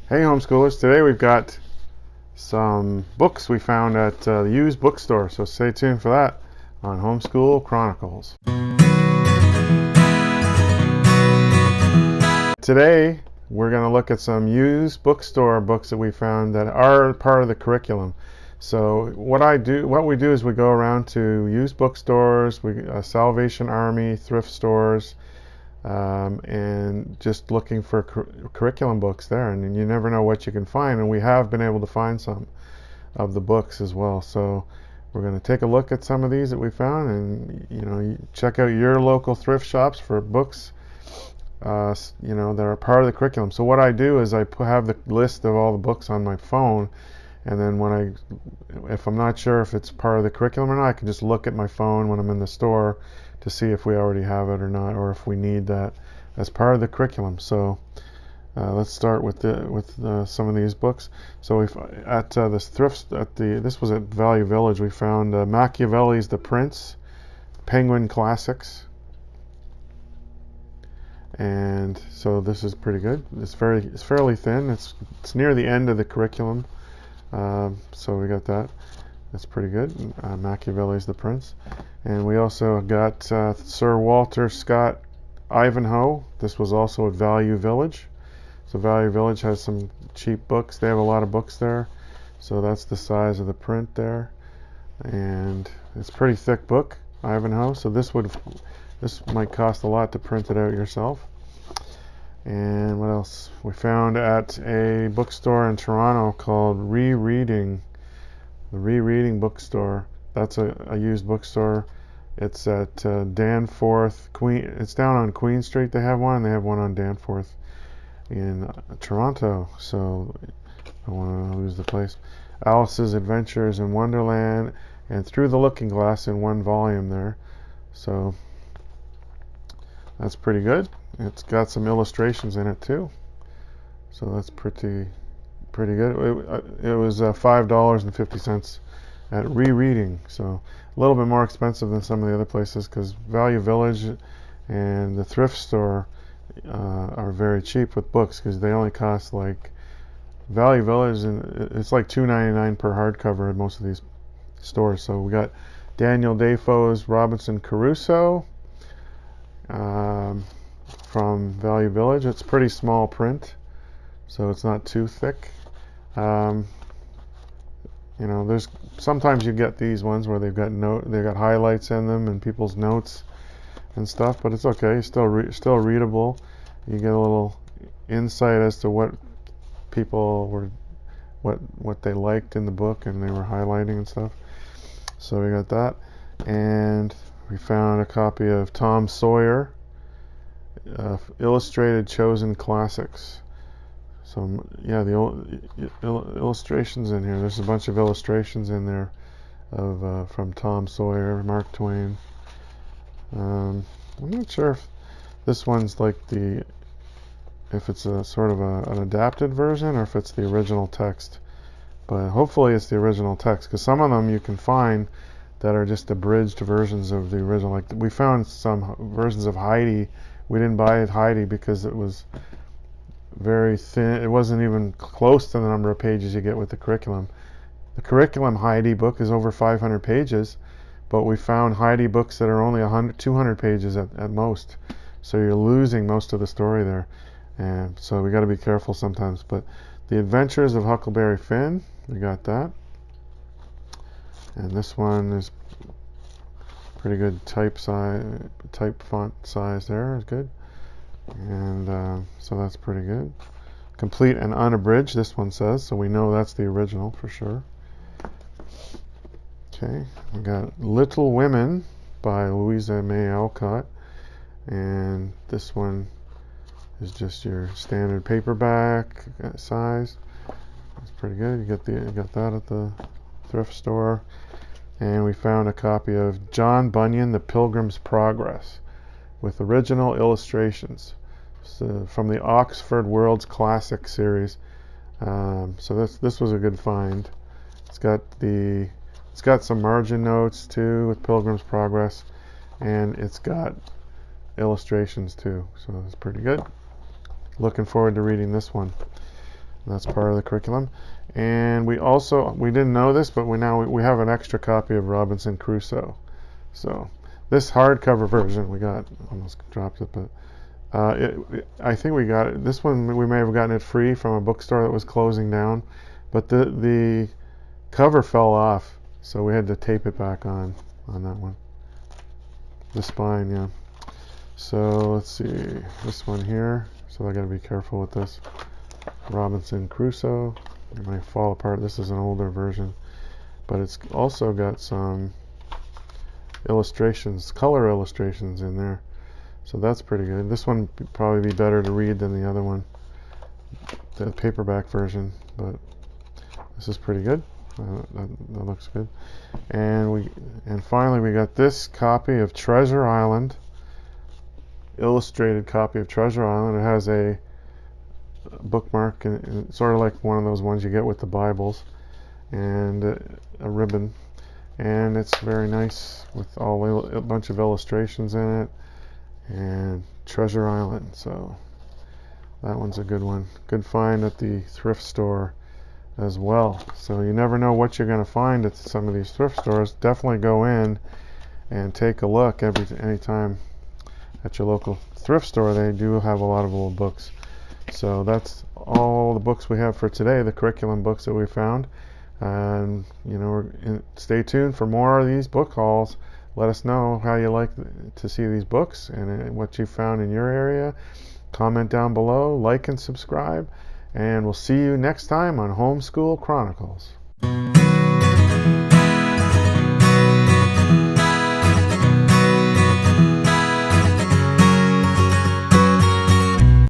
Hey homeschoolers, today we've got some books we found at the used bookstore, so stay tuned for that on Homeschool Chronicles. Today we're going to look at some used bookstore books that we found that are part of the curriculum. So what we do is we go around to used bookstores, Salvation Army, thrift stores, and just looking for curriculum books there, and you never know what you can find, and we have been able to find some of the books as well. So we're going to take a look at some of these that we found, and you check out your local thrift shops for books that are part of the curriculum. So what I do is I have the list of all the books on my phone, and then if I'm not sure if it's part of the curriculum or not, I can just look at my phone when I'm in the store to see if we already have it or not, or if we need that as part of the curriculum. So let's start with some of these books. So at this thrift this was at Value Village. We found Machiavelli's The Prince, Penguin Classics, and so this is pretty good. It's fairly thin. It's near the end of the curriculum, so we got that. That's pretty good. Machiavelli's The Prince. And we also got Sir Walter Scott Ivanhoe. This was also at Value Village. So Value Village has some cheap books. They have a lot of books there. So that's the size of the print there. And it's a pretty thick book, Ivanhoe. So this might cost a lot to print it out yourself. And what else? We found at a bookstore in Toronto called Rereading. The Rereading Bookstore. That's a used bookstore. It's at Danforth, It's down on Queen Street. They have one, and they have one on Danforth in Toronto. So I don't want to lose the place. Alice's Adventures in Wonderland and Through the Looking Glass in one volume there. So that's pretty good. It's got some illustrations in it too. So that's pretty good. It was $5.50 at Rereading, so a little bit more expensive than some of the other places, because Value Village and the thrift store are very cheap with books, because they only cost like Value Village, and it's like $2.99 per hardcover at most of these stores. So we got Daniel Defoe's Robinson Crusoe from Value Village. It's pretty small print, so it's not too thick. There's sometimes you get these ones where they've got highlights in them and people's notes and stuff, but it's okay. It's still readable. You get a little insight as to what people were, what they liked in the book, and they were highlighting and stuff. So we got that, and we found a copy of Tom Sawyer, Illustrated Chosen Classics. So yeah, the illustrations in here. There's a bunch of illustrations in there of from Tom Sawyer, Mark Twain. I'm not sure if this one's like if it's a sort of an adapted version, or if it's the original text. But hopefully it's the original text, because some of them you can find that are just abridged versions of the original. Like we found some versions of Heidi. We didn't buy Heidi because it was very thin. It wasn't even close to the number of pages you get with the curriculum. The curriculum Heidi book is over 500 pages, but we found Heidi books that are only 200 pages at most. So you're losing most of the story there, and so we got to be careful sometimes. But The Adventures of Huckleberry Finn, we got that, and this one is pretty good type font size there is good. And so that's pretty good. Complete and Unabridged, this one says, so we know that's the original for sure. Okay, we got Little Women by Louisa May Alcott, and this one is just your standard paperback size. That's pretty good. You got that at the thrift store. And we found a copy of John Bunyan, The Pilgrim's Progress, with original illustrations, so from the Oxford World's Classic series. So this was a good find. It's got some margin notes too with Pilgrim's Progress, and it's got illustrations too. So it's pretty good. Looking forward to reading this one. That's part of the curriculum. And we didn't know this, but we have an extra copy of Robinson Crusoe. So this hardcover version we got, almost dropped it, but I think we got it. This one we may have gotten it free from a bookstore that was closing down, but the cover fell off, so we had to tape it back on that one. The spine, yeah. So let's see, this one here. So I got to be careful with this. Robinson Crusoe. It might fall apart. This is an older version, but it's also got some illustrations, color illustrations in there. So that's pretty good. This one would probably be better to read than the other one, the paperback version, but this is pretty good. That looks good. And finally we got this copy of Treasure Island, illustrated copy of Treasure Island. It has a bookmark, and it's sort of like one of those ones you get with the Bibles, and a ribbon, and it's very nice with a bunch of illustrations in it, and Treasure Island. So that one's a good one. Good find at the thrift store as well. So you never know what you're going to find at some of these thrift stores. Definitely go in and take a look anytime at your local thrift store. They do have a lot of old books. So that's all the books we have for today, the curriculum books that we found. And stay tuned for more of these book hauls. Let us know how you like to see these books and what you found in your area. Comment down below, like and subscribe, and we'll see you next time on Homeschool Chronicles.